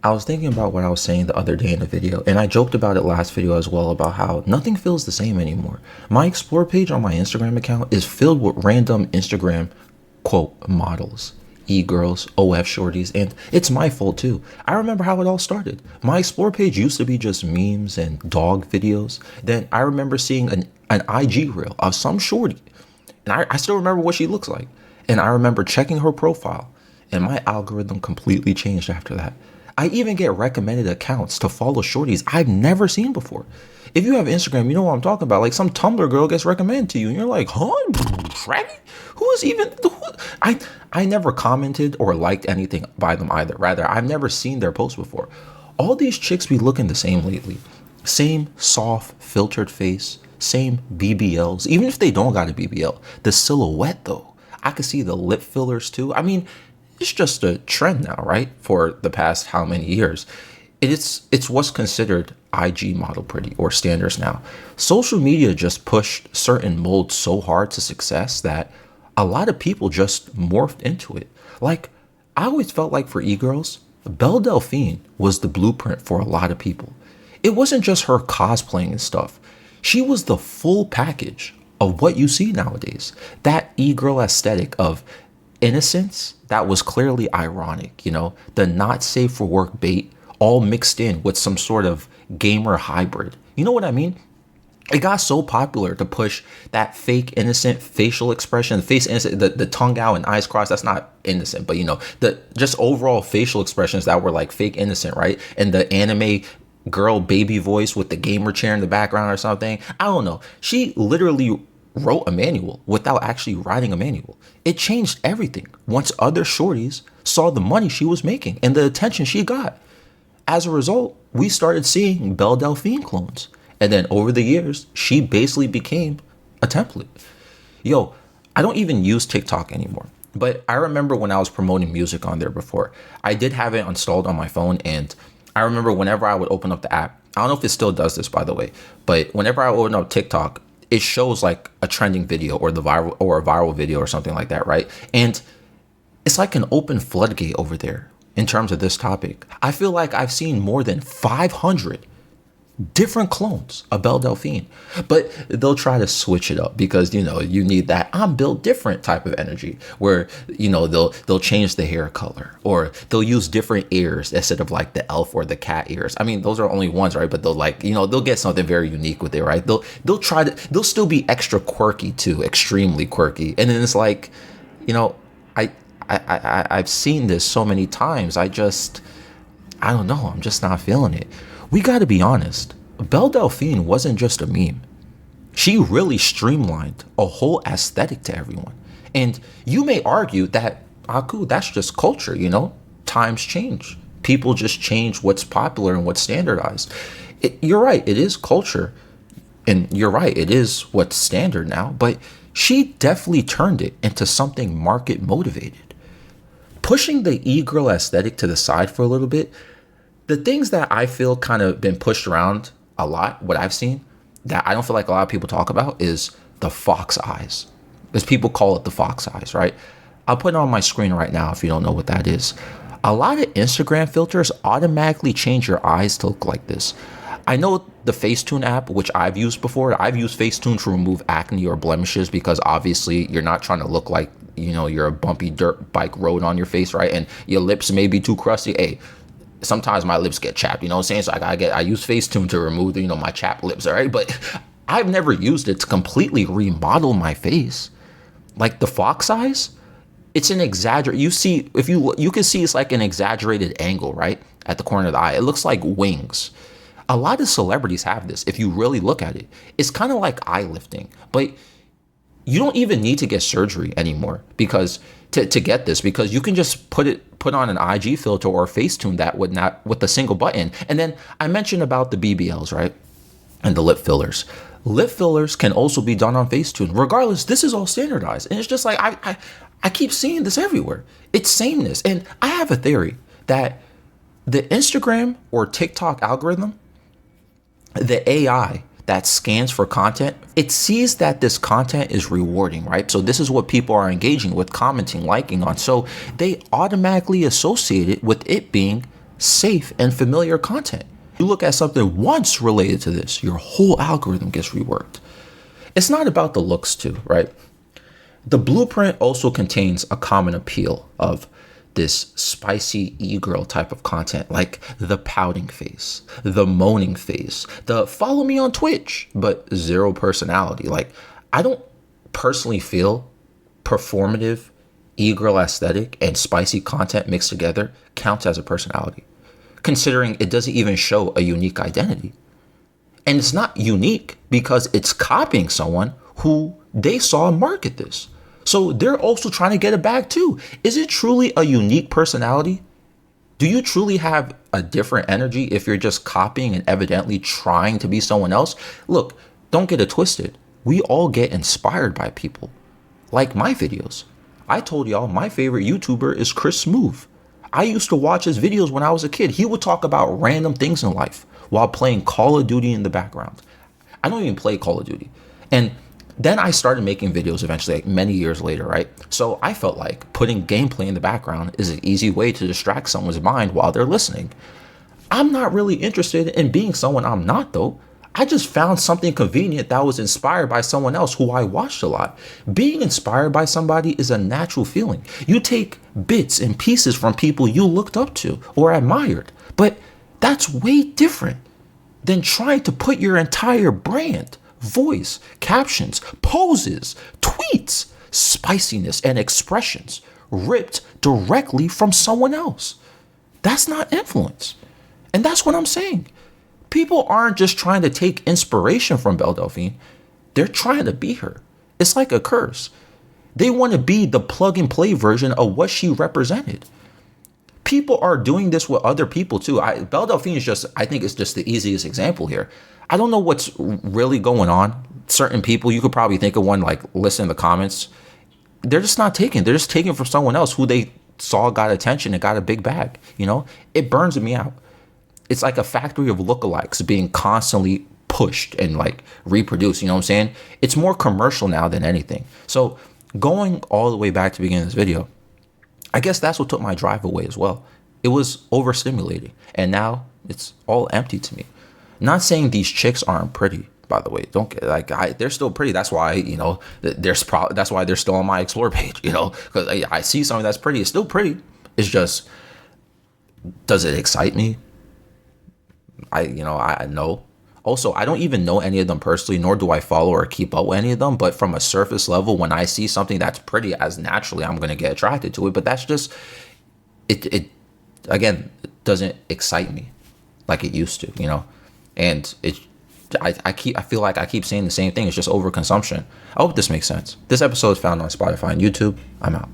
I was thinking about what I was saying the other day in the video, and I joked about it last video as well about how nothing feels the same anymore. My explore page on my Instagram account is filled with random Instagram quote models, e-girls, OF shorties, and it's my fault too. I remember how it all started. My explore page used to be just memes and dog videos. Then I remember seeing an IG reel of some shorty, and I still remember what she looks like. And I remember checking her profile, and my algorithm completely changed after that. I even get recommended accounts to follow shorties I've never seen before. If you have Instagram, you know what I'm talking about. Like some Tumblr girl gets recommended to you, and you're like, huh? Shreddy? Who is even? I never commented or liked anything by them either. Rather, I've never seen their posts before. All these chicks be looking the same lately. Same soft, filtered face, same BBLs. Even if they don't got a BBL, the silhouette though. I could see the lip fillers too. I mean, it's just a trend now, right? For the past how many years. It's what's considered IG model pretty or standards now. Social media just pushed certain molds so hard to success that a lot of people just morphed into it. Like, I always felt like for e-girls, Belle Delphine was the blueprint for a lot of people. It wasn't just her cosplaying and stuff. She was the full package of what you see nowadays. That e-girl aesthetic of innocence that was clearly ironic, the not safe for work bait all mixed in with some sort of gamer hybrid. You know what I mean? It got so popular to push that fake innocent facial expression, face innocent, the tongue out and eyes crossed. That's not innocent, but the just overall facial expressions that were like fake innocent, right? And the anime girl baby voice with the gamer chair in the background or something. I don't know. She literally wrote a manual without actually writing a manual. It changed everything once other shorties saw the money she was making and the attention she got. As a result, we started seeing Belle Delphine clones. And then over the years, she basically became a template. Yo, I don't even use TikTok anymore. But I remember when I was promoting music on there before, I did have it installed on my phone. And I remember whenever I would open up the app, I don't know if it still does this, by the way, but whenever I open up TikTok, it shows like a trending video or a viral video or something like that, right? And it's like an open floodgate over there in terms of this topic. I feel like I've seen more than 500 different clones of Belle Delphine, but they'll try to switch it up because you need that I'm built different type of energy where they'll change the hair color or they'll use different ears instead of like the elf or the cat ears. I mean, those are only ones, right? But they'll they'll get something very unique with it, right? They'll still be extra quirky too, extremely quirky. And then it's like, I've seen this so many times. I don't know. I'm just not feeling it. We got to be honest. Belle Delphine wasn't just a meme. She really streamlined a whole aesthetic to everyone. And you may argue that, cool, that's just culture, Times change. People just change what's popular and what's standardized. You're right. It is culture. And you're right. It is what's standard now. But she definitely turned it into something market motivated. Pushing the e-girl aesthetic to the side for a little bit, the things that I feel kind of been pushed around a lot, what I've seen, that I don't feel like a lot of people talk about is the fox eyes. Because people call it the fox eyes, right? I'll put it on my screen right now if you don't know what that is. A lot of Instagram filters automatically change your eyes to look like this. I know the Facetune app, which I've used before, I've used Facetune to remove acne or blemishes because obviously you're not trying to look like, you're a bumpy dirt bike road on your face, right? And your lips may be too crusty. Hey, sometimes my lips get chapped, what I'm saying? So I use Facetune to remove, my chapped lips, all right? But I've never used it to completely remodel my face. Like the fox eyes, it's an you see, if you can see it's like an exaggerated angle, right? At the corner of the eye. It looks like wings. A lot of celebrities have this. If you really look at it, it's kind of like eye lifting, but you don't even need to get surgery anymore because to get this, because you can just put on an IG filter or Facetune that would not with a single button. And then I mentioned about the BBLs, right? And the lip fillers. Lip fillers can also be done on Facetune. Regardless, this is all standardized. And it's just like I keep seeing this everywhere. It's sameness. And I have a theory that the Instagram or TikTok algorithm, the AI that scans for content, it sees that this content is rewarding, right? So this is what people are engaging with, commenting, liking on. So they automatically associate it with it being safe and familiar content. You look at something once related to this, your whole algorithm gets reworked. It's not about the looks too, right? The blueprint also contains a common appeal of this spicy e-girl type of content, like the pouting face, the moaning face, the follow me on Twitch, but zero personality. Like, I don't personally feel performative e-girl aesthetic and spicy content mixed together counts as a personality, considering it doesn't even show a unique identity. And it's not unique because it's copying someone who they saw market this. So they're also trying to get it back too. Is it truly a unique personality? Do you truly have a different energy if you're just copying and evidently trying to be someone else? Look, don't get it twisted. We all get inspired by people. Like my videos. I told y'all my favorite YouTuber is Chris Smooth. I used to watch his videos when I was a kid. He would talk about random things in life while playing Call of Duty in the background. I don't even play Call of Duty. And then I started making videos eventually, like many years later, right? So I felt like putting gameplay in the background is an easy way to distract someone's mind while they're listening. I'm not really interested in being someone I'm not, though. I just found something convenient that was inspired by someone else who I watched a lot. Being inspired by somebody is a natural feeling. You take bits and pieces from people you looked up to or admired, but that's way different than trying to put your entire brand, voice, captions, poses, tweets, spiciness, and expressions ripped directly from someone else. That's not influence. And that's what I'm saying. People aren't just trying to take inspiration from Belle Delphine. They're trying to be her. It's like a curse. They want to be the plug and play version of what she represented. People are doing this with other people too. Belle Delphine is just, I think it's just the easiest example here. I don't know what's really going on. Certain people, you could probably think of one, like listen in the comments. They're just not taking. They're just taking from someone else who they saw got attention and got a big bag. You know, it burns me out. It's like a factory of lookalikes being constantly pushed and like reproduced. You know what I'm saying? It's more commercial now than anything. So going all the way back to the beginning of this video, I guess that's what took my drive away as well. It was overstimulating, and now it's all empty to me. Not saying these chicks aren't pretty, by the way. Don't get like they're still pretty. That's why, you know, that's why they're still on my explore page. You know, because I see something that's pretty. It's still pretty. It's just, does it excite me? I know. Also, I don't even know any of them personally, nor do I follow or keep up with any of them. But from a surface level, when I see something that's pretty, as naturally, I'm going to get attracted to it. But that's just, it doesn't excite me like it used to, you know? And I feel like I keep saying the same thing. It's just overconsumption. I hope this makes sense. This episode is found on Spotify and YouTube. I'm out.